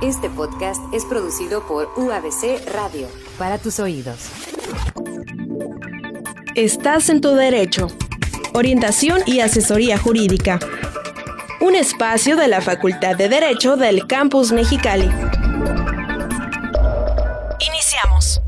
Este podcast es producido por UABC Radio, para tus oídos. Estás en tu derecho. Orientación y asesoría jurídica. Un espacio de la Facultad de Derecho del Campus Mexicali. Iniciamos.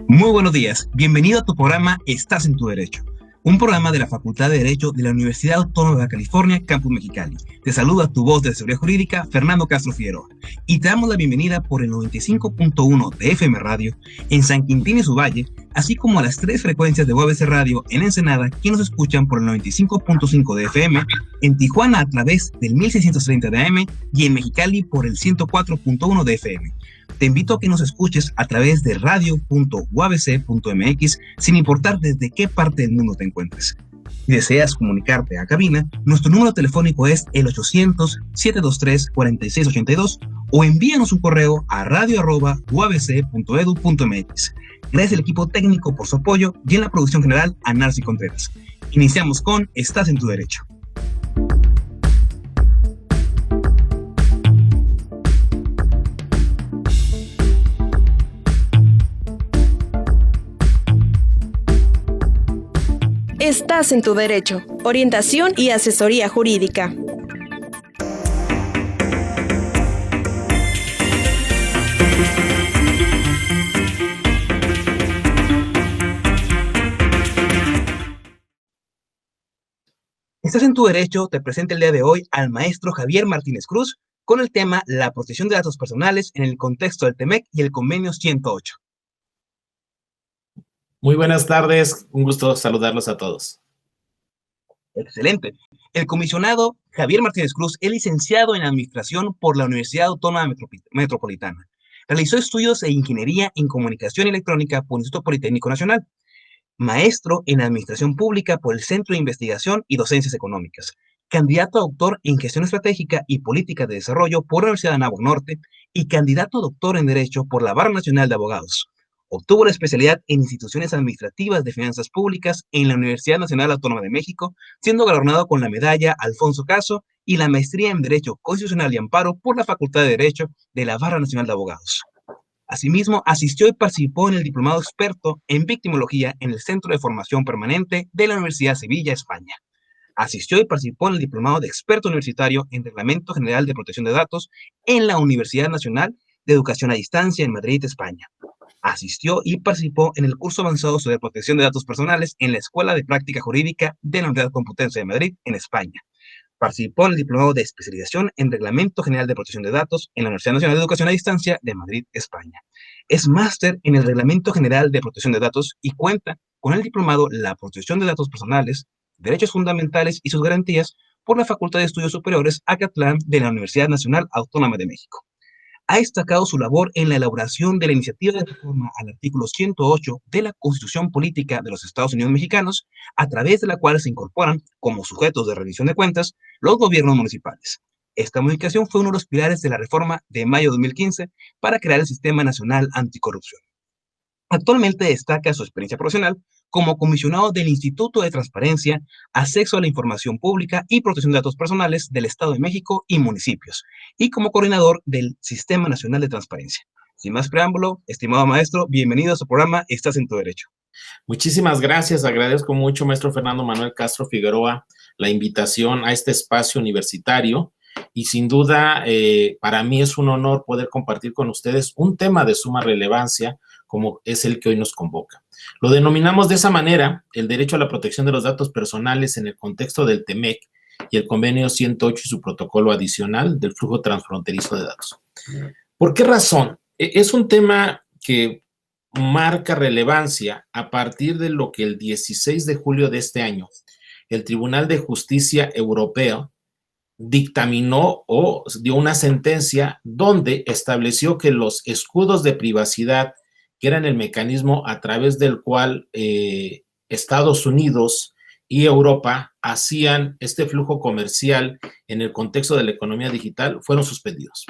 Muy buenos días, bienvenido a tu programa Estás en tu Derecho, un programa de la Facultad de Derecho de la Universidad Autónoma de Baja California, Campus Mexicali. Te saluda tu voz de seguridad jurídica, Fernando Castro Figueroa, y te damos la bienvenida por el 95.1 de FM Radio en San Quintín y su Valle, así como a las 3 frecuencias de UABC Radio en Ensenada, que nos escuchan por el 95.5 de FM, en Tijuana a través del 1630 de AM y en Mexicali por el 104.1 de FM. Te invito a que nos escuches a través de radio.uabc.mx sin importar desde qué parte del mundo te encuentres. Si deseas comunicarte a cabina, nuestro número telefónico es el 800-723-4682 o envíanos un correo a radio@uabc.edu.mx. Gracias al equipo técnico por su apoyo y en la producción general a Narci Contreras. Iniciamos con Estás en tu Derecho. Estás en tu derecho. Orientación y asesoría jurídica. Estás en tu Derecho te presenta el día de hoy al maestro Javier Martínez Cruz con el tema La protección de datos personales en el contexto del TEMEC y el Convenio 108. Muy buenas tardes, un gusto saludarlos a todos. Excelente. El comisionado Javier Martínez Cruz es licenciado en Administración por la Universidad Autónoma Metropolitana. Realizó estudios de Ingeniería en Comunicación Electrónica por el Instituto Politécnico Nacional. Maestro en Administración Pública por el Centro de Investigación y Docencias Económicas. Candidato a doctor en Gestión Estratégica y Política de Desarrollo por la Universidad de Anáhuac Norte y candidato a doctor en Derecho por la Barra Nacional de Abogados. Obtuvo la especialidad en Instituciones Administrativas de Finanzas Públicas en la Universidad Nacional Autónoma de México, siendo galardonado con la medalla Alfonso Caso y la maestría en Derecho Constitucional y Amparo por la Facultad de Derecho de la Barra Nacional de Abogados. Asimismo, asistió y participó en el diplomado experto en victimología en el Centro de Formación Permanente de la Universidad de Sevilla, España. Asistió y participó en el diplomado de experto universitario en Reglamento General de Protección de Datos en la Universidad Nacional de Educación a Distancia en Madrid, España. Asistió y participó en el curso avanzado sobre protección de datos personales en la Escuela de Práctica Jurídica de la Universidad Complutense de Madrid, en España. Participó en el diplomado de especialización en Reglamento General de Protección de Datos en la Universidad Nacional de Educación a Distancia de Madrid, España. Es máster en el Reglamento General de Protección de Datos y cuenta con el diplomado La Protección de Datos Personales, Derechos Fundamentales y sus Garantías por la Facultad de Estudios Superiores Acatlán de la Universidad Nacional Autónoma de México. Ha destacado su labor en la elaboración de la iniciativa de reforma al artículo 108 de la Constitución Política de los Estados Unidos Mexicanos, a través de la cual se incorporan como sujetos de rendición de cuentas los gobiernos municipales. Esta modificación fue uno de los pilares de la reforma de mayo de 2015 para crear el Sistema Nacional Anticorrupción. Actualmente destaca su experiencia profesional como comisionado del Instituto de Transparencia, Acceso a la Información Pública y Protección de Datos Personales del Estado de México y municipios, y como coordinador del Sistema Nacional de Transparencia. Sin más preámbulo, estimado maestro, bienvenido a su programa Estás en tu Derecho. Muchísimas gracias, agradezco mucho, maestro Fernando Manuel Castro Figueroa, la invitación a este espacio universitario, y sin duda para mí es un honor poder compartir con ustedes un tema de suma relevancia como es el que hoy nos convoca. Lo denominamos de esa manera, el derecho a la protección de los datos personales en el contexto del TEMEC y el Convenio 108 y su protocolo adicional del flujo transfronterizo de datos. ¿Por qué razón? Es un tema que marca relevancia a partir de lo que el 16 de julio de este año el Tribunal de Justicia Europeo dictaminó o dio una sentencia donde estableció que los escudos de privacidad, que eran el mecanismo a través del cual Estados Unidos y Europa hacían este flujo comercial en el contexto de la economía digital, fueron suspendidos.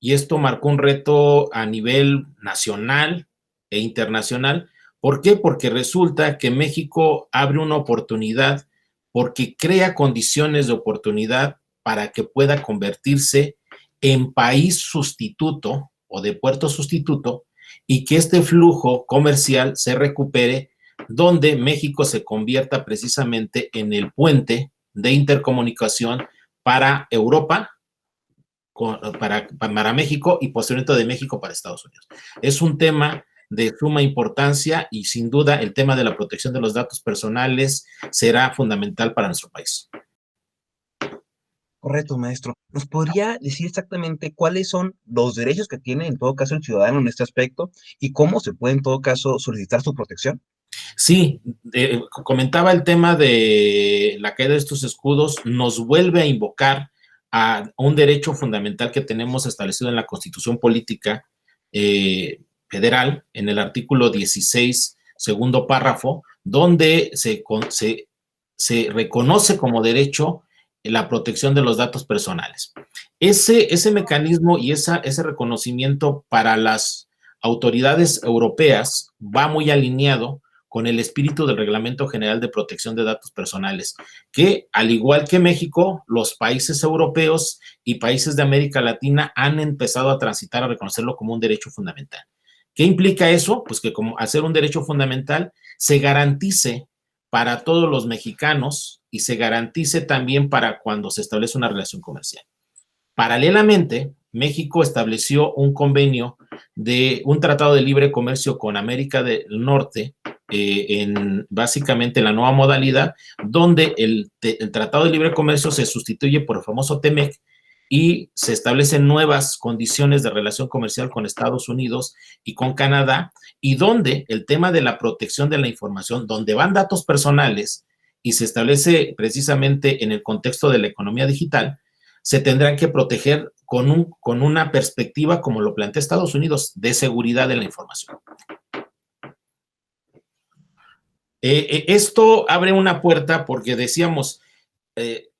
y esto marcó un reto a nivel nacional e internacional. ¿Por qué? Porque resulta que México abre una oportunidad porque crea condiciones de oportunidad para que pueda convertirse en país sustituto o de puerto sustituto y que este flujo comercial se recupere, donde México se convierta precisamente en el puente de intercomunicación para Europa, para México y posteriormente de México para Estados Unidos. Es un tema de suma importancia y sin duda el tema de la protección de los datos personales será fundamental para nuestro país. Correcto, maestro. ¿Nos podría decir exactamente cuáles son los derechos que tiene en todo caso el ciudadano en este aspecto y cómo se puede en todo caso solicitar su protección? Sí, comentaba el tema de la caída de estos escudos, nos vuelve a invocar a un derecho fundamental que tenemos establecido en la Constitución Política Federal, en el artículo 16, segundo párrafo, donde se reconoce como derecho la protección de los datos personales. Ese mecanismo y ese reconocimiento para las autoridades europeas va muy alineado con el espíritu del Reglamento General de Protección de Datos Personales, que al igual que México, los países europeos y países de América Latina han empezado a transitar a reconocerlo como un derecho fundamental. ¿Qué implica eso? Pues que como al ser un derecho fundamental, se garantice para todos los mexicanos y se garantice también para cuando se establece una relación comercial. Paralelamente, México estableció un convenio de un tratado de libre comercio con América del Norte, básicamente la nueva modalidad, donde el Tratado de Libre Comercio se sustituye por el famoso TEMEC y se establecen nuevas condiciones de relación comercial con Estados Unidos y con Canadá, y donde el tema de la protección de la información, donde van datos personales y se establece precisamente en el contexto de la economía digital, se tendrán que proteger con una perspectiva, como lo plantea Estados Unidos, de seguridad de la información. Esto abre una puerta porque decíamos, ¿qué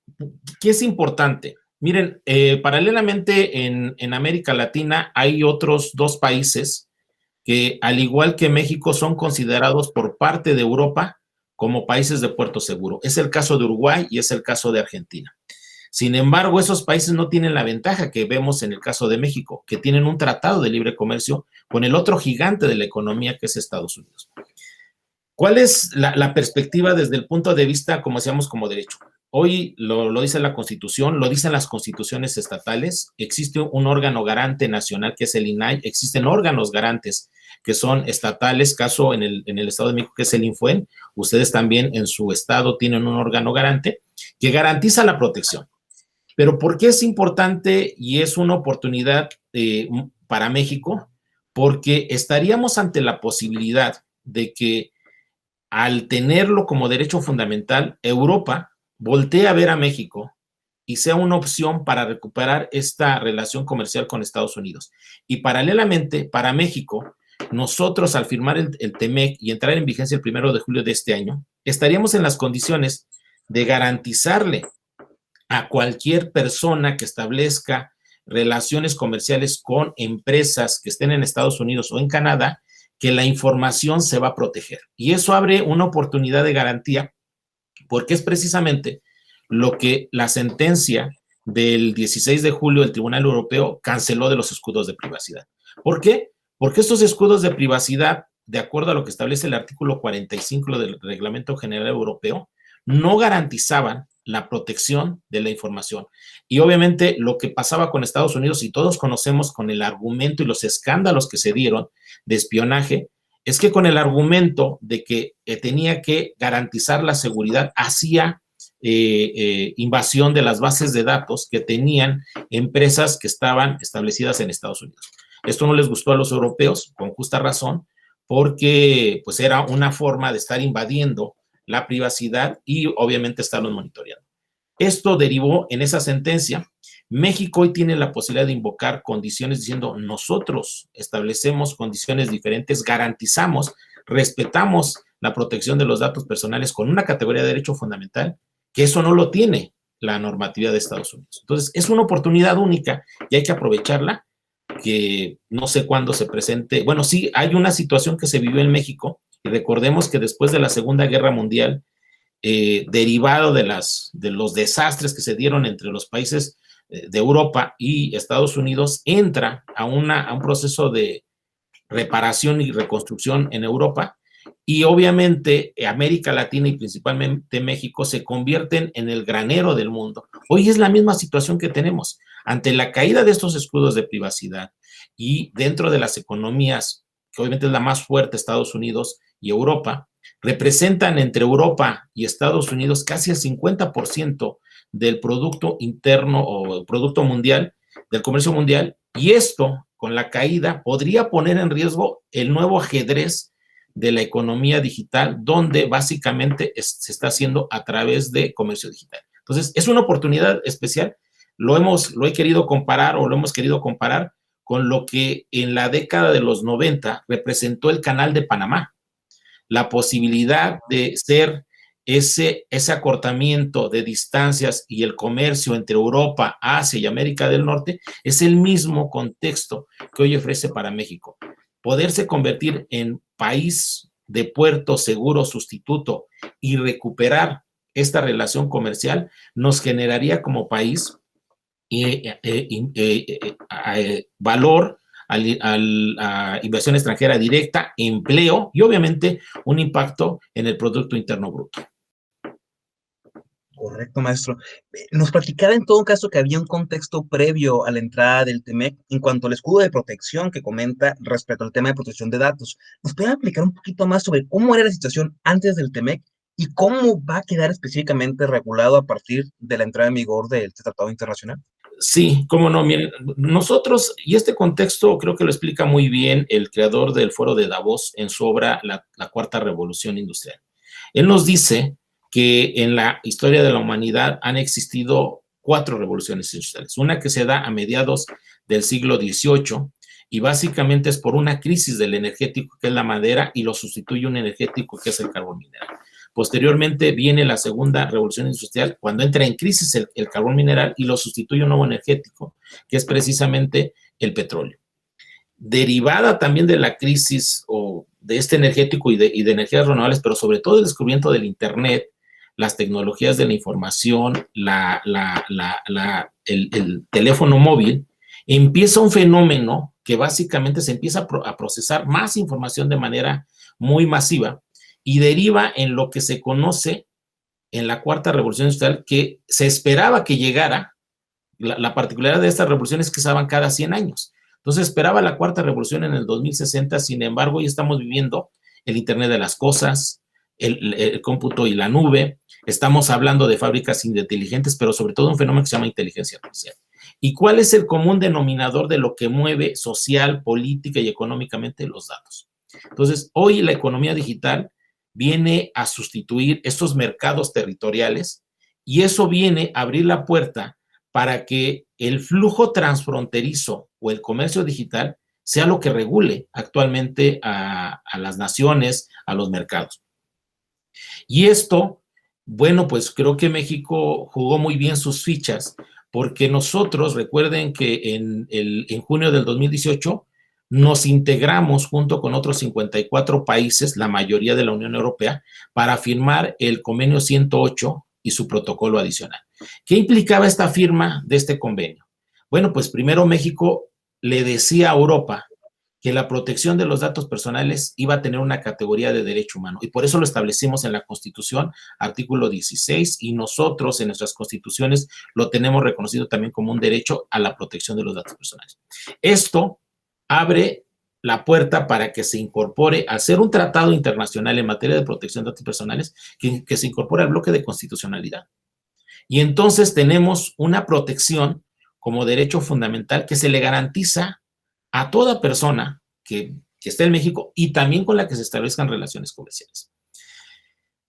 es importante? Miren, paralelamente en América Latina hay otros dos países que, al igual que México, son considerados por parte de Europa como países de puerto seguro. Es el caso de Uruguay y es el caso de Argentina. Sin embargo, esos países no tienen la ventaja que vemos en el caso de México, que tienen un tratado de libre comercio con el otro gigante de la economía, que es Estados Unidos. ¿Cuál es la perspectiva desde el punto de vista, como decíamos, como derecho? Hoy lo dice la Constitución, lo dicen las constituciones estatales, existe un órgano garante nacional que es el INAI, existen órganos garantes que son estatales, caso en el Estado de México que es el INFUEN, ustedes también en su estado tienen un órgano garante que garantiza la protección. Pero ¿por qué es importante y es una oportunidad para México? Porque estaríamos ante la posibilidad de que al tenerlo como derecho fundamental, Europa voltee a ver a México y sea una opción para recuperar esta relación comercial con Estados Unidos. Y paralelamente, para México, nosotros al firmar el TEMEC y entrar en vigencia el 1 de julio de este año, estaríamos en las condiciones de garantizarle a cualquier persona que establezca relaciones comerciales con empresas que estén en Estados Unidos o en Canadá, que la información se va a proteger. Y eso abre una oportunidad de garantía, porque es precisamente lo que la sentencia del 16 de julio del Tribunal Europeo canceló de los escudos de privacidad. ¿Por qué? Porque estos escudos de privacidad, de acuerdo a lo que establece el artículo 45 del Reglamento General Europeo, no garantizaban la protección de la información. Y obviamente lo que pasaba con Estados Unidos, y todos conocemos con el argumento y los escándalos que se dieron de espionaje, es que con el argumento de que tenía que garantizar la seguridad, hacía invasión de las bases de datos que tenían empresas que estaban establecidas en Estados Unidos. Esto no les gustó a los europeos, con justa razón, porque pues era una forma de estar invadiendo la privacidad y obviamente estarlos monitoreando. Esto derivó en esa sentencia. México hoy tiene la posibilidad de invocar condiciones diciendo, nosotros establecemos condiciones diferentes, garantizamos, respetamos la protección de los datos personales con una categoría de derecho fundamental, que eso no lo tiene la normatividad de Estados Unidos. Entonces, es una oportunidad única y hay que aprovecharla que no sé cuándo se presente. Bueno, sí, hay una situación que se vivió en México, y recordemos que después de la Segunda Guerra Mundial, derivado de los desastres que se dieron entre los países de Europa y Estados Unidos, entra a un proceso de reparación y reconstrucción en Europa, y obviamente América Latina y principalmente México se convierten en el granero del mundo. Hoy es la misma situación que tenemos. Ante la caída de estos escudos de privacidad y dentro de las economías, que obviamente es la más fuerte, Estados Unidos y Europa, representan entre Europa y Estados Unidos casi el 50% del Producto Interno o Producto Mundial, del comercio mundial, y esto, con la caída, podría poner en riesgo el nuevo ajedrez de la economía digital, donde básicamente se está haciendo a través de comercio digital. Entonces, es una oportunidad especial. Lo he querido comparar, o lo hemos querido comparar con lo que en la década de los 90 representó el Canal de Panamá. La posibilidad de ser ese acortamiento de distancias y el comercio entre Europa, Asia y América del Norte es el mismo contexto que hoy ofrece para México. Poderse convertir en país de puerto seguro sustituto y recuperar esta relación comercial nos generaría como país valor a inversión extranjera directa, empleo y obviamente un impacto en el Producto Interno Bruto. Correcto, maestro. Nos platicaba en todo caso que había un contexto previo a la entrada del TEMEC en cuanto al escudo de protección que comenta respecto al tema de protección de datos. ¿Nos puede explicar un poquito más sobre cómo era la situación antes del TEMEC y cómo va a quedar específicamente regulado a partir de la entrada en vigor de este tratado internacional? Sí, cómo no, miren, nosotros, y este contexto creo que lo explica muy bien el creador del Foro de Davos en su obra La Cuarta Revolución Industrial. Él nos dice que en la historia de la humanidad han existido 4 revoluciones industriales. Una que se da a mediados del siglo XVIII y básicamente es por una crisis del energético, que es la madera, y lo sustituye un energético, que es el carbón mineral. Posteriormente viene la segunda revolución industrial, cuando entra en crisis el carbón mineral y lo sustituye un nuevo energético, que es precisamente el petróleo. Derivada también de la crisis o de este energético y de energías renovables, pero sobre todo el descubrimiento del Internet, las tecnologías de la información, el teléfono móvil, empieza un fenómeno que básicamente se empieza a procesar más información de manera muy masiva y deriva en lo que se conoce en la Cuarta Revolución Industrial, que se esperaba que llegara. La particularidad de estas revoluciones es que se daban cada 100 años. Entonces esperaba la Cuarta Revolución en el 2060, sin embargo, hoy estamos viviendo el Internet de las cosas, el cómputo y la nube. Estamos hablando de fábricas inteligentes, pero sobre todo un fenómeno que se llama inteligencia artificial. ¿Y cuál es el común denominador de lo que mueve social, política y económicamente? Los datos. Entonces, hoy la economía digital viene a sustituir estos mercados territoriales y eso viene a abrir la puerta para que el flujo transfronterizo o el comercio digital sea lo que regule actualmente a las naciones, a los mercados. Y esto, bueno, pues creo que México jugó muy bien sus fichas, porque nosotros, recuerden que en junio del 2018, nos integramos junto con otros 54 países, la mayoría de la Unión Europea, para firmar el convenio 108 y su protocolo adicional. ¿Qué implicaba esta firma de este convenio? Bueno, pues primero México le decía a Europa que la protección de los datos personales iba a tener una categoría de derecho humano, y por eso lo establecimos en la Constitución, artículo 16, y nosotros en nuestras constituciones lo tenemos reconocido también como un derecho a la protección de los datos personales. Esto abre la puerta para que se incorpore, al ser un tratado internacional en materia de protección de datos personales, que se incorpore al bloque de constitucionalidad. Y entonces tenemos una protección como derecho fundamental que se le garantiza a toda persona que esté en México y también con la que se establezcan relaciones comerciales.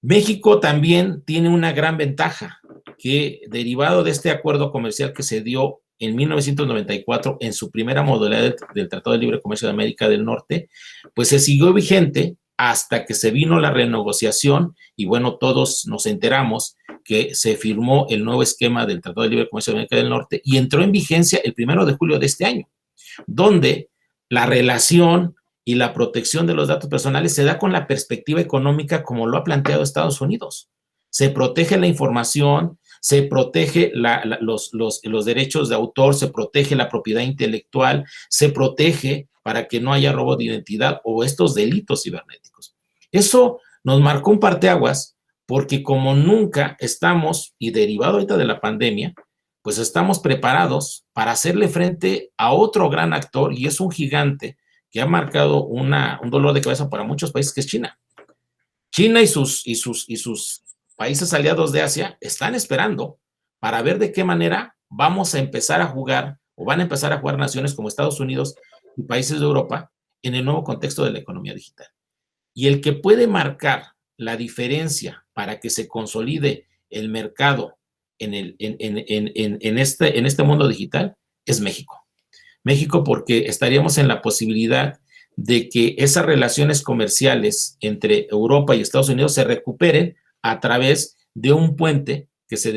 México también tiene una gran ventaja, que derivado de este acuerdo comercial que se dio en 1994 en su primera modalidad del Tratado de Libre Comercio de América del Norte, pues se siguió vigente hasta que se vino la renegociación y bueno, todos nos enteramos que se firmó el nuevo esquema del Tratado de Libre Comercio de América del Norte y entró en vigencia el 1 de julio de este año. donde la relación y la protección de los datos personales se da con la perspectiva económica como lo ha planteado Estados Unidos. Se protege la información, se protege los derechos de autor, se protege la propiedad intelectual, se protege para que no haya robo de identidad o estos delitos cibernéticos. Eso nos marcó un parteaguas porque como nunca estamos, y derivado ahorita de la pandemia, pues estamos preparados para hacerle frente a otro gran actor, y es un gigante que ha marcado un dolor de cabeza para muchos países, que es China. China y sus países aliados de Asia están esperando para ver de qué manera vamos a empezar a jugar, o van a empezar a jugar naciones como Estados Unidos y países de Europa en el nuevo contexto de la economía digital. Y el que puede marcar la diferencia para que se consolide el mercado en este mundo digital es México. México, porque estaríamos en la posibilidad de que esas relaciones comerciales entre Europa y Estados Unidos se recuperen a través de un puente que se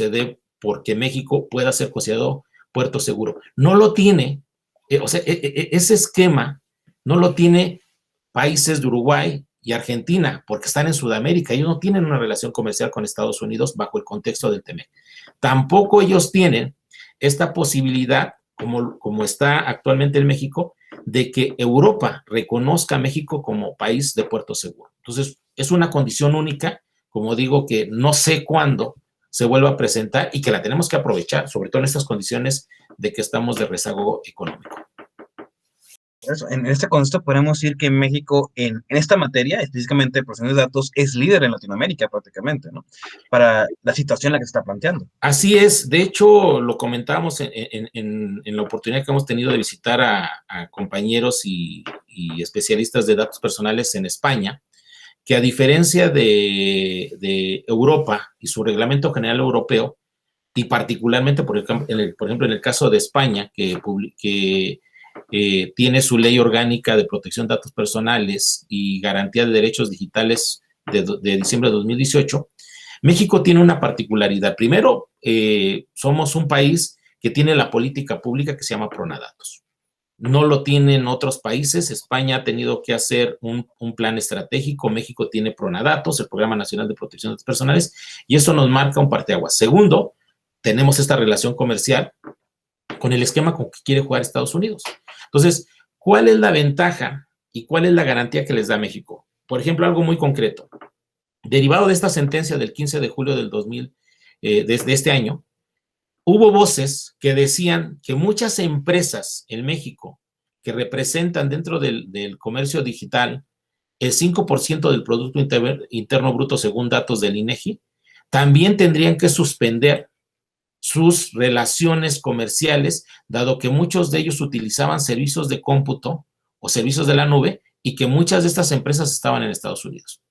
dé porque México pueda ser considerado puerto seguro. No lo tiene, ese esquema no lo tiene países de Uruguay y Argentina, porque están en Sudamérica. Ellos no tienen una relación comercial con Estados Unidos bajo el contexto del TEMEC. Tampoco ellos tienen esta posibilidad, como está actualmente en México, de que Europa reconozca a México como país de puerto seguro. Entonces, es una condición única, como digo, que no sé cuándo se vuelva a presentar y que la tenemos que aprovechar, sobre todo en estas condiciones de que estamos de rezago económico. En este contexto podemos decir que México en esta materia, específicamente de protección de datos, es líder en Latinoamérica prácticamente, ¿no? Para la situación en la que se está planteando. Así es. De hecho, lo comentábamos en la oportunidad que hemos tenido de visitar a compañeros y especialistas de datos personales en España, que a diferencia de Europa y su reglamento general europeo, y particularmente, por ejemplo, en el caso de España, que tiene su ley orgánica de protección de datos personales y garantía de derechos digitales de diciembre de 2018, México tiene una particularidad. Primero, somos un país que tiene la política pública que se llama Pronadatos. No lo tienen otros países. España ha tenido que hacer un plan estratégico. México tiene Pronadatos, el Programa Nacional de Protección de Datos Personales, y eso nos marca un parteaguas. Segundo, tenemos esta relación comercial con el esquema con que quiere jugar Estados Unidos. Entonces, ¿cuál es la ventaja y cuál es la garantía que les da México? Por ejemplo, algo muy concreto. Derivado de esta sentencia del 15 de julio del 2000, de este año, hubo voces que decían que muchas empresas en México que representan dentro del comercio digital el 5% del Producto Interno Bruto según datos del INEGI, también tendrían que suspender sus relaciones comerciales, dado que muchos de ellos utilizaban servicios de cómputo o servicios de la nube y que muchas de estas empresas estaban en Estados Unidos.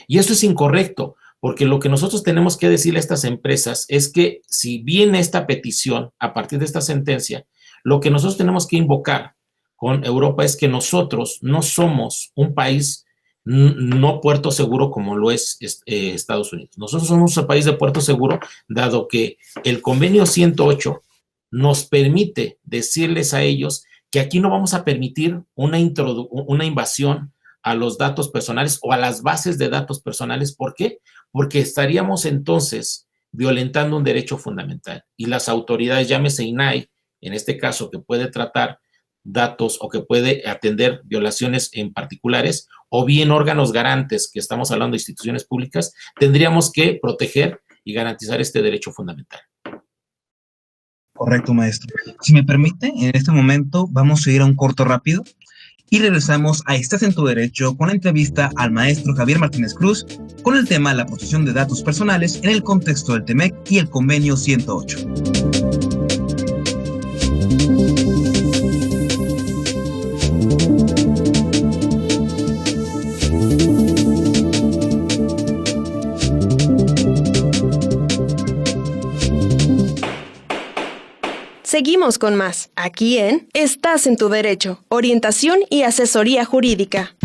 Y eso es incorrecto, porque lo que nosotros tenemos que decirle a estas empresas es que si viene esta petición a partir de esta sentencia, lo que nosotros tenemos que invocar con Europa es que nosotros no somos un país no puerto seguro como lo es Estados Unidos. Nosotros somos un país de puerto seguro, dado que el convenio 108 nos permite decirles a ellos que aquí no vamos a permitir una invasión a los datos personales o a las bases de datos personales. ¿Por qué? Porque estaríamos entonces violentando un derecho fundamental, y las autoridades, llámese INAI, en este caso, que puede tratar datos o que puede atender violaciones en particulares, o bien órganos garantes, que estamos hablando de instituciones públicas, tendríamos que proteger y garantizar este derecho fundamental. Correcto, maestro. Si me permite, en este momento vamos a ir a un corto rápido y regresamos a Estás en tu Derecho con la entrevista al maestro Javier Martínez Cruz con el tema de la protección de datos personales en el contexto del TEMEC y el convenio 108. Seguimos con más, aquí en Estás en tu Derecho, orientación y asesoría jurídica.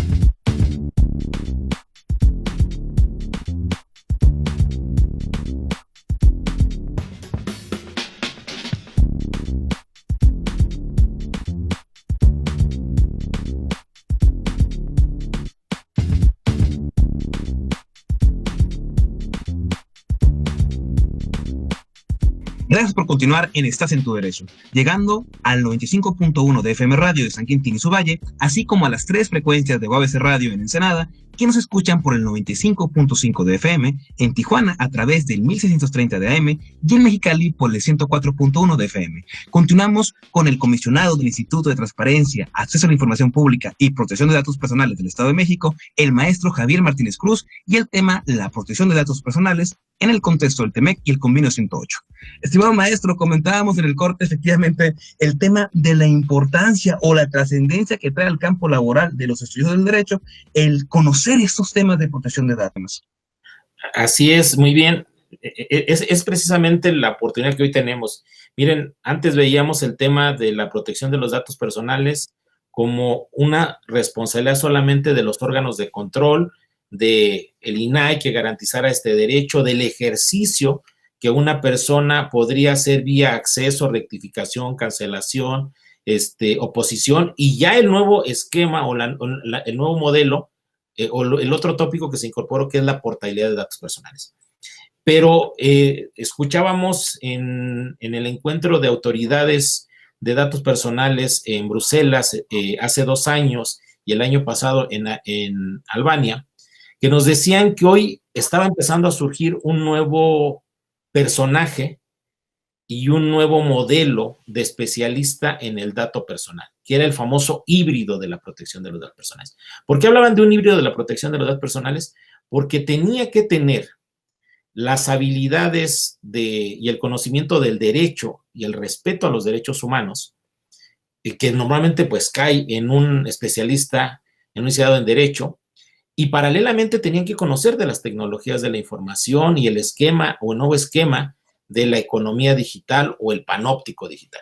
Gracias por continuar en Estás en tu Derecho, llegando al 95.1 de FM Radio de San Quintín y su Valle, así como a las 3 frecuencias de UABC Radio en Ensenada, que nos escuchan por el 95.5 de FM en Tijuana a través del 1630 de AM y en Mexicali por el 104.1 de FM. Continuamos con el comisionado del Instituto de Transparencia, Acceso a la Información Pública y Protección de Datos Personales del Estado de México, el maestro Javier Martínez Cruz, y el tema la protección de datos personales en el contexto del TEMEC y el Convenio 108. Estimado maestro, comentábamos en el corte efectivamente el tema de la importancia o la trascendencia que trae al campo laboral de los estudios del derecho el conocer estos temas de protección de datos. Así es, muy bien. Es precisamente la oportunidad que hoy tenemos. Miren, antes veíamos el tema de la protección de los datos personales como una responsabilidad solamente de los órganos de control, de el INAI que garantizara este derecho, del ejercicio que una persona podría hacer vía acceso, rectificación, cancelación, oposición, y ya el nuevo esquema o el nuevo modelo, o el otro tópico que se incorporó, que es la portabilidad de datos personales. Pero escuchábamos en el encuentro de autoridades de datos personales en Bruselas hace 2 años y el año pasado en Albania, que nos decían que hoy estaba empezando a surgir un nuevo personaje y un nuevo modelo de especialista en el dato personal, que era el famoso híbrido de la protección de los datos personales. ¿Por qué hablaban de un híbrido de la protección de los datos personales? Porque tenía que tener las habilidades y el conocimiento del derecho y el respeto a los derechos humanos, que normalmente pues cae en un especialista, en un licenciado en derecho, y paralelamente tenían que conocer de las tecnologías de la información y el esquema o el nuevo esquema de la economía digital o el panóptico digital.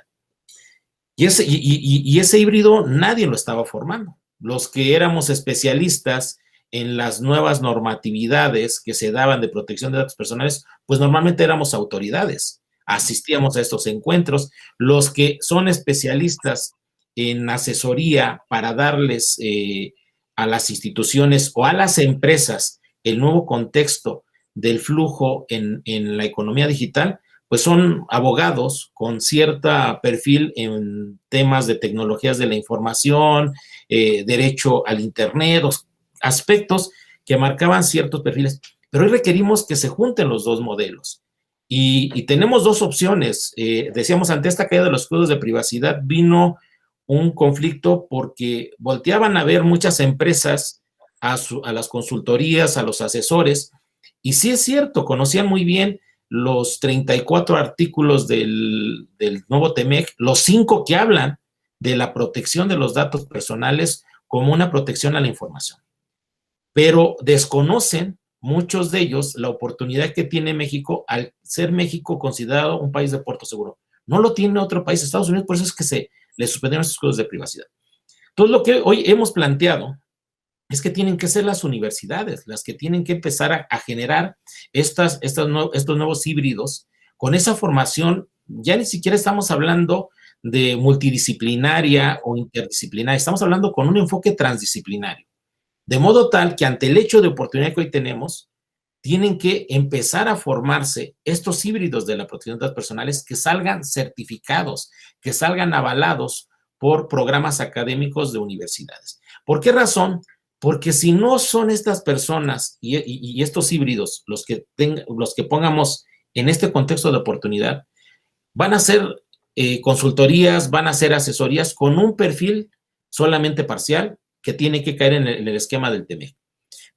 Y ese híbrido nadie lo estaba formando. Los que éramos especialistas en las nuevas normatividades que se daban de protección de datos personales, pues normalmente éramos autoridades, asistíamos a estos encuentros. Los que son especialistas en asesoría para darles a las instituciones o a las empresas el nuevo contexto del flujo en la economía digital, pues son abogados con cierto perfil en temas de tecnologías de la información, derecho al internet, aspectos que marcaban ciertos perfiles. Pero hoy requerimos que se junten los dos modelos. Y tenemos 2 opciones. Decíamos, ante esta caída de los escudos de privacidad vino un conflicto porque volteaban a ver muchas empresas a las consultorías, a los asesores, y sí es cierto, conocían muy bien los 34 artículos del nuevo TEMEC, los 5 que hablan de la protección de los datos personales como una protección a la información. Pero desconocen muchos de ellos la oportunidad que tiene México al ser México considerado un país de puerto seguro. No lo tiene otro país, Estados Unidos, por eso es que le suspendieron esos escudos de privacidad. Entonces, lo que hoy hemos planteado es que tienen que ser las universidades las que tienen que empezar a generar estos nuevos híbridos con esa formación. Ya ni siquiera estamos hablando de multidisciplinaria o interdisciplinaria, estamos hablando con un enfoque transdisciplinario, de modo tal que ante el hecho de oportunidad que hoy tenemos, tienen que empezar a formarse estos híbridos de la protección de datos personales que salgan certificados, que salgan avalados por programas académicos de universidades. ¿Por qué razón? Porque si no son estas personas y estos híbridos los que pongamos en este contexto de oportunidad, van a ser consultorías, van a ser asesorías con un perfil solamente parcial que tiene que caer en el esquema del TEMEC.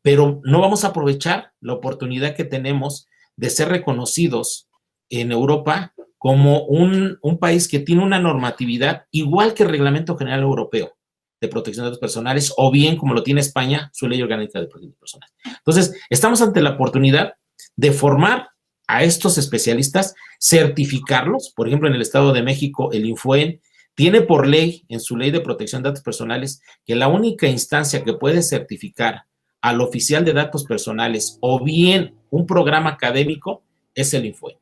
Pero no vamos a aprovechar la oportunidad que tenemos de ser reconocidos en Europa como un país que tiene una normatividad igual que el Reglamento General Europeo de Protección de Datos Personales, o bien como lo tiene España, su Ley Orgánica de Protección de Datos Personales. Entonces, estamos ante la oportunidad de formar a estos especialistas, certificarlos. Por ejemplo, en el Estado de México, el Infoen tiene por ley, en su Ley de Protección de Datos Personales, que la única instancia que puede certificar al oficial de datos personales o bien un programa académico es el Infoen.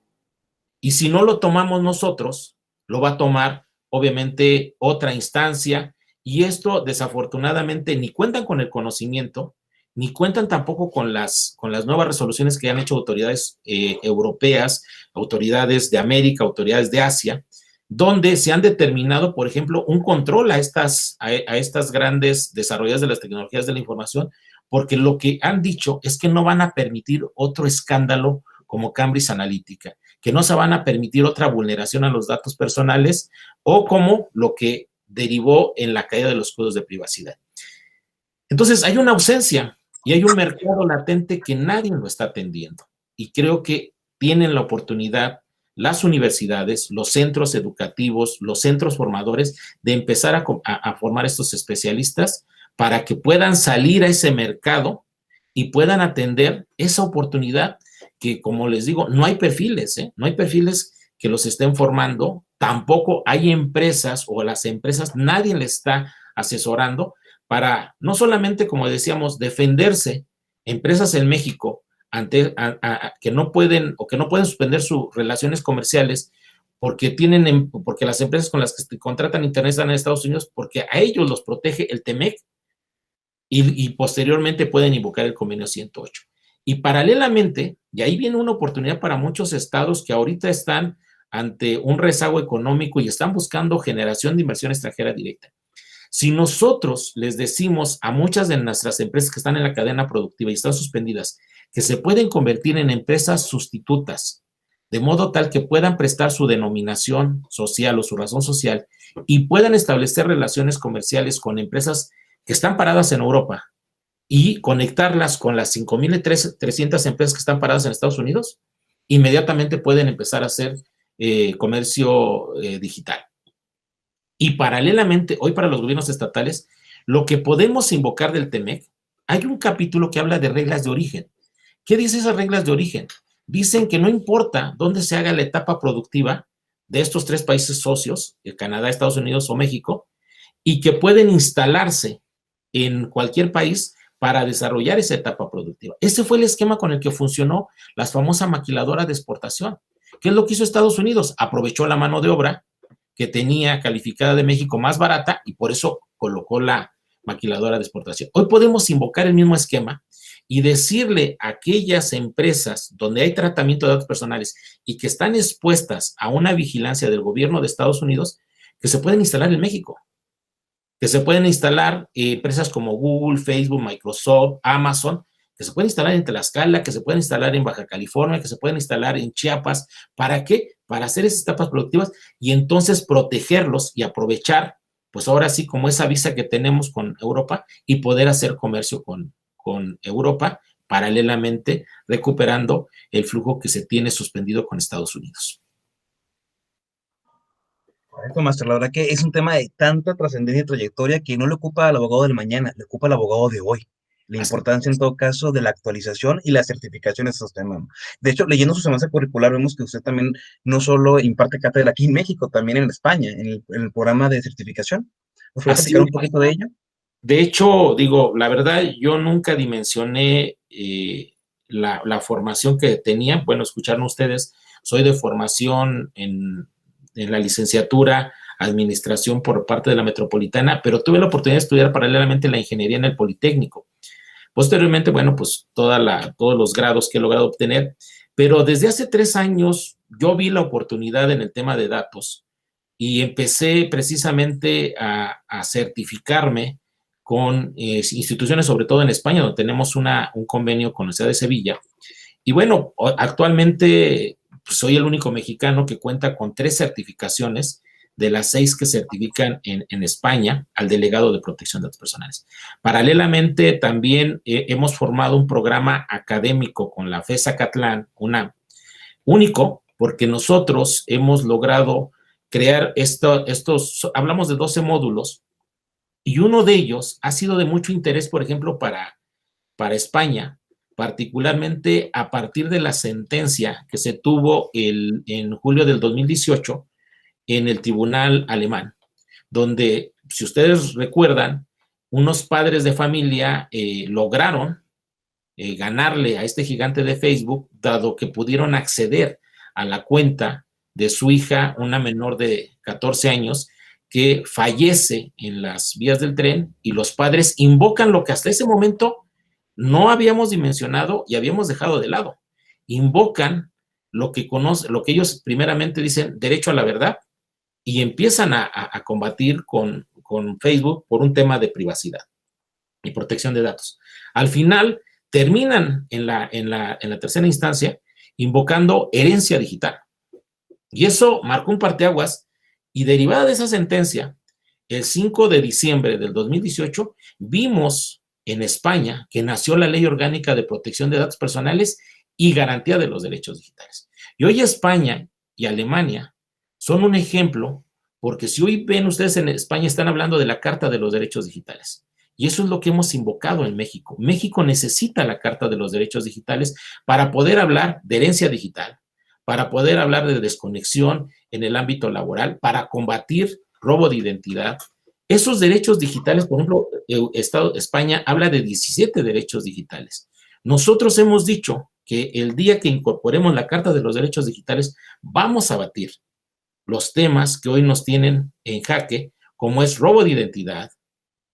Y si no lo tomamos nosotros, lo va a tomar obviamente otra instancia, y esto desafortunadamente ni cuentan con el conocimiento ni cuentan tampoco con las nuevas resoluciones que han hecho autoridades europeas, autoridades de América, autoridades de Asia, donde se han determinado, por ejemplo, un control a estas grandes desarrolladoras de las tecnologías de la información, porque lo que han dicho es que no van a permitir otro escándalo como Cambridge Analytica, que no se van a permitir otra vulneración a los datos personales o como lo que derivó en la caída de los escudos de privacidad. Entonces, hay una ausencia y hay un mercado latente que nadie lo está atendiendo. Y creo que tienen la oportunidad las universidades, los centros educativos, los centros formadores, de empezar a formar estos especialistas para que puedan salir a ese mercado y puedan atender esa oportunidad que, como les digo, no hay perfiles, no hay perfiles que los estén formando, tampoco hay empresas o las empresas, nadie les está asesorando para no solamente, como decíamos, defenderse empresas en México ante que no pueden suspender sus relaciones comerciales porque las empresas con las que contratan internet están en Estados Unidos, porque a ellos los protege el TEMEC y posteriormente pueden invocar el convenio 108. Y paralelamente, y ahí viene una oportunidad para muchos estados que ahorita están ante un rezago económico y están buscando generación de inversión extranjera directa. Si nosotros les decimos a muchas de nuestras empresas que están en la cadena productiva y están suspendidas que se pueden convertir en empresas sustitutas, de modo tal que puedan prestar su denominación social o su razón social y puedan establecer relaciones comerciales con empresas que están paradas en Europa y conectarlas con las 5,300 empresas que están paradas en Estados Unidos, inmediatamente pueden empezar a hacer comercio digital. Y paralelamente, hoy para los gobiernos estatales, lo que podemos invocar del TEMEC, hay un capítulo que habla de reglas de origen. ¿Qué dice esas reglas de origen? Dicen que no importa dónde se haga la etapa productiva de estos 3 países socios, Canadá, Estados Unidos o México, y que pueden instalarse en cualquier país para desarrollar esa etapa productiva. Ese fue el esquema con el que funcionó la famosa maquiladora de exportación. ¿Qué es lo que hizo Estados Unidos? Aprovechó la mano de obra que tenía calificada de México más barata y por eso colocó la maquiladora de exportación. Hoy podemos invocar el mismo esquema y decirle a aquellas empresas donde hay tratamiento de datos personales y que están expuestas a una vigilancia del gobierno de Estados Unidos que se pueden instalar en México, que se pueden instalar empresas como Google, Facebook, Microsoft, Amazon, que se pueden instalar en Tlaxcala, que se pueden instalar en Baja California, que se pueden instalar en Chiapas. ¿Para qué? Para hacer esas etapas productivas y entonces protegerlos y aprovechar, pues ahora sí, como esa visa que tenemos con Europa y poder hacer comercio con Europa, paralelamente recuperando el flujo que se tiene suspendido con Estados Unidos. Correcto, maestro. La verdad que es un tema de tanta trascendencia y trayectoria que no le ocupa al abogado del mañana, le ocupa al abogado de hoy. La importancia en todo caso de la actualización y la certificación de estos temas. De hecho, leyendo su semestre curricular, vemos que usted también no solo imparte cátedra aquí en México, también en España, en el programa de certificación. ¿Nos puede platicar un poquito de ello? De hecho, digo, la verdad, yo nunca dimensioné la formación que tenía. Bueno, escucharon ustedes, soy de formación en la licenciatura, administración por parte de la Metropolitana, pero tuve la oportunidad de estudiar paralelamente la ingeniería en el Politécnico. Posteriormente, bueno, pues todos los grados que he logrado obtener, pero desde hace 3 años yo vi la oportunidad en el tema de datos y empecé precisamente a certificarme con instituciones, sobre todo en España, donde tenemos un convenio con la ciudad de Sevilla. Y bueno, actualmente pues, soy el único mexicano que cuenta con 3 certificaciones de las 6 que certifican en España al delegado de protección de datos personales. Paralelamente, también hemos formado un programa académico con la FES Acatlán, único, porque nosotros hemos logrado crear hablamos de 12 módulos, y uno de ellos ha sido de mucho interés, por ejemplo, para España, particularmente a partir de la sentencia que se tuvo en julio del 2018 en el tribunal alemán, donde, si ustedes recuerdan, unos padres de familia lograron ganarle a este gigante de Facebook, dado que pudieron acceder a la cuenta de su hija, una menor de 14 años, que fallece en las vías del tren, y los padres invocan lo que hasta ese momento no habíamos dimensionado y habíamos dejado de lado. Invocan lo que ellos primeramente dicen derecho a la verdad y empiezan a combatir con Facebook por un tema de privacidad y protección de datos. Al final terminan en la tercera instancia invocando herencia digital. Y eso marcó un parteaguas, y derivada de esa sentencia, el 5 de diciembre del 2018, vimos en España que nació la Ley Orgánica de Protección de Datos Personales y Garantía de los Derechos Digitales. Y hoy España y Alemania son un ejemplo, porque si hoy ven ustedes en España están hablando de la Carta de los Derechos Digitales. Y eso es lo que hemos invocado en México. México necesita la Carta de los Derechos Digitales para poder hablar de herencia digital, para poder hablar de desconexión en el ámbito laboral, para combatir robo de identidad. Esos derechos digitales, por ejemplo, España habla de 17 derechos digitales. Nosotros hemos dicho que el día que incorporemos la Carta de los Derechos Digitales, vamos a batir los temas que hoy nos tienen en jaque, como es robo de identidad,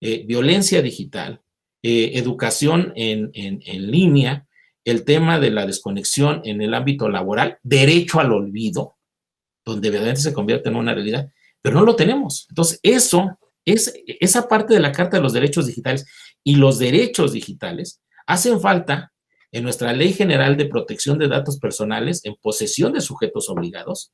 violencia digital, educación en línea, el tema de la desconexión en el ámbito laboral, derecho al olvido, donde verdaderamente se convierte en una realidad, pero no lo tenemos. Entonces, esa parte de la Carta de los Derechos Digitales y los derechos digitales hacen falta en nuestra Ley General de Protección de Datos Personales en posesión de sujetos obligados,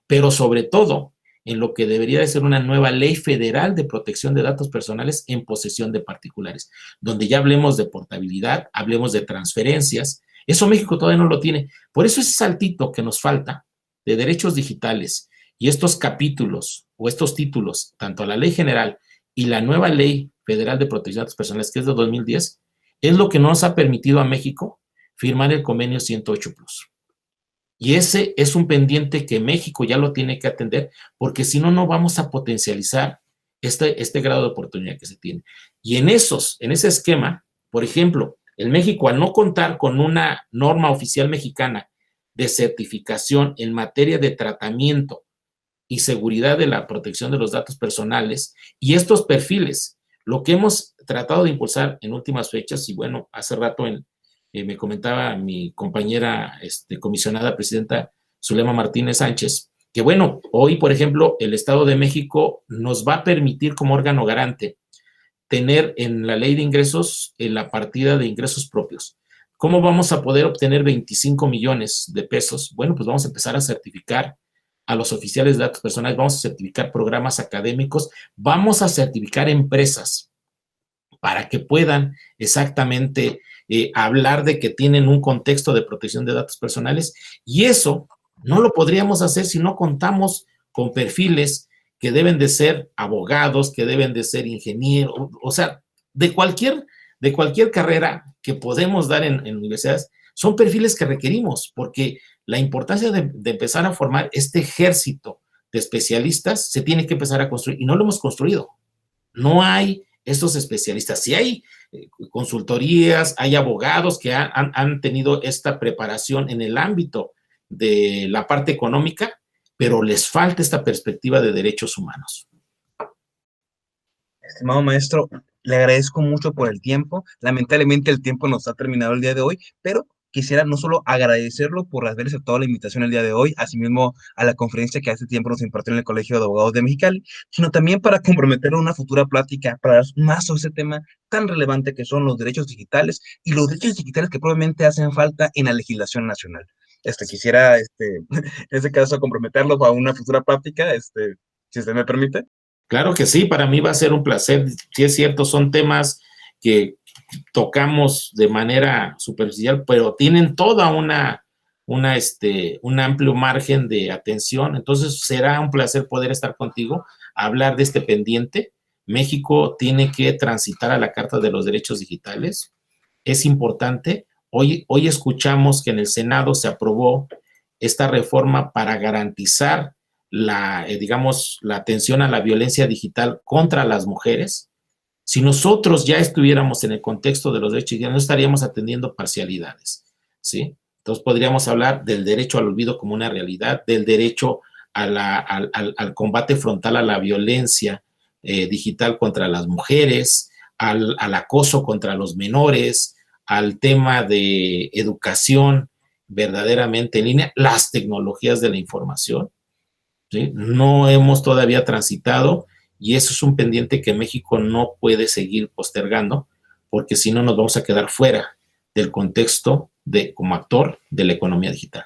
pero sobre todo en lo que debería de ser una nueva Ley Federal de Protección de Datos Personales en posesión de particulares, donde ya hablemos de portabilidad, hablemos de transferencias. Eso México todavía no lo tiene. Por eso ese saltito que nos falta de derechos digitales y estos capítulos o estos títulos, tanto a la Ley General y la nueva Ley Federal de Protección de Datos Personales, que es de 2010, es lo que nos ha permitido a México firmar el convenio 108 Plus. Y ese es un pendiente que México ya lo tiene que atender, porque si no, no vamos a potencializar este grado de oportunidad que se tiene. Y en ese esquema, por ejemplo, en México, al no contar con una norma oficial mexicana de certificación en materia de tratamiento y seguridad de la protección de los datos personales, y estos perfiles, lo que hemos tratado de impulsar en últimas fechas, y bueno, hace rato me comentaba mi compañera comisionada presidenta Zulema Martínez Sánchez, que bueno, hoy, por ejemplo, el Estado de México nos va a permitir como órgano garante tener en la ley de ingresos la partida de ingresos propios. ¿Cómo vamos a poder obtener 25 millones de pesos? Bueno, pues vamos a empezar a certificar a los oficiales de datos personales, vamos a certificar programas académicos, vamos a certificar empresas para que puedan exactamente hablar de que tienen un contexto de protección de datos personales, y eso no lo podríamos hacer si no contamos con perfiles que deben de ser abogados, que deben de ser ingenieros, o sea, de cualquier carrera que podemos dar en universidades, son perfiles que requerimos, porque la importancia de empezar a formar este ejército de especialistas se tiene que empezar a construir, y no lo hemos construido. No hay estos especialistas. Sí hay consultorías, hay abogados que han tenido esta preparación en el ámbito de la parte económica, pero les falta esta perspectiva de derechos humanos. Estimado maestro, le agradezco mucho por el tiempo. Lamentablemente el tiempo nos ha terminado el día de hoy, pero quisiera no solo agradecerlo por haber aceptado la invitación el día de hoy, asimismo a la conferencia que hace tiempo nos impartió en el Colegio de Abogados de Mexicali, sino también para comprometerlo a una futura plática para más sobre ese tema tan relevante que son los derechos digitales y los derechos digitales que probablemente hacen falta en la legislación nacional. Quisiera, en este caso, comprometerlo a una futura plática, si usted me permite. Claro que sí, para mí va a ser un placer. Sí es cierto, son temas que tocamos de manera superficial, pero tienen toda un amplio margen de atención. Entonces será un placer poder estar contigo, hablar de este pendiente. México tiene que transitar a la Carta de los Derechos Digitales. Es importante. Hoy escuchamos que en el Senado se aprobó esta reforma para garantizar la atención a la violencia digital contra las mujeres. Si nosotros ya estuviéramos en el contexto de los derechos digitales, no estaríamos atendiendo parcialidades, ¿sí? Entonces podríamos hablar del derecho al olvido como una realidad, del derecho al combate frontal a la violencia digital contra las mujeres, al acoso contra los menores, al tema de educación verdaderamente en línea, las tecnologías de la información, ¿sí? No hemos todavía transitado y eso es un pendiente que México no puede seguir postergando, porque si no nos vamos a quedar fuera del contexto como actor de la economía digital.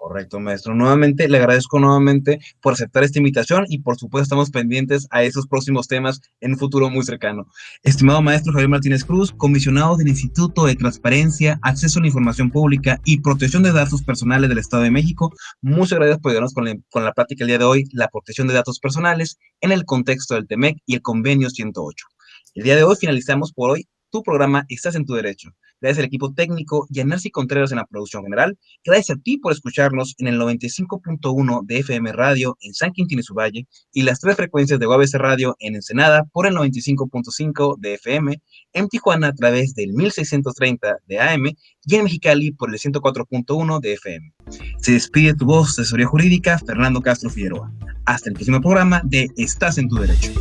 Correcto, maestro. Nuevamente, le agradezco nuevamente por aceptar esta invitación y por supuesto estamos pendientes a esos próximos temas en un futuro muy cercano. Estimado maestro Javier Martínez Cruz, comisionado del Instituto de Transparencia, Acceso a la Información Pública y Protección de Datos Personales del Estado de México, muchas gracias por ayudarnos con la plática el día de hoy, la protección de datos personales en el contexto del TEMEC y el Convenio 108. El día de hoy finalizamos por hoy tu programa Estás en tu Derecho. Gracias al equipo técnico y a Nancy Contreras en la producción general. Gracias a ti por escucharnos en el 95.1 de FM Radio en San Quintín y su Valle y las 3 frecuencias de UABC Radio en Ensenada por el 95.5 de FM, en Tijuana a través del 1630 de AM y en Mexicali por el 104.1 de FM. Se despide tu voz de asesoría jurídica, Fernando Castro Figueroa. Hasta el próximo programa de Estás en tu Derecho.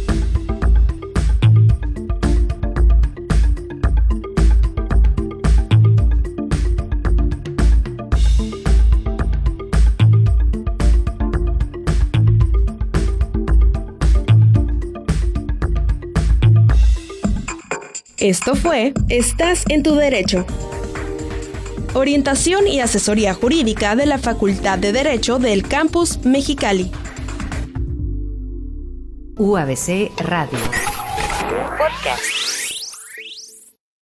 Esto fue Estás en tu Derecho. Orientación y asesoría jurídica de la Facultad de Derecho del Campus Mexicali. UABC Radio. Podcast.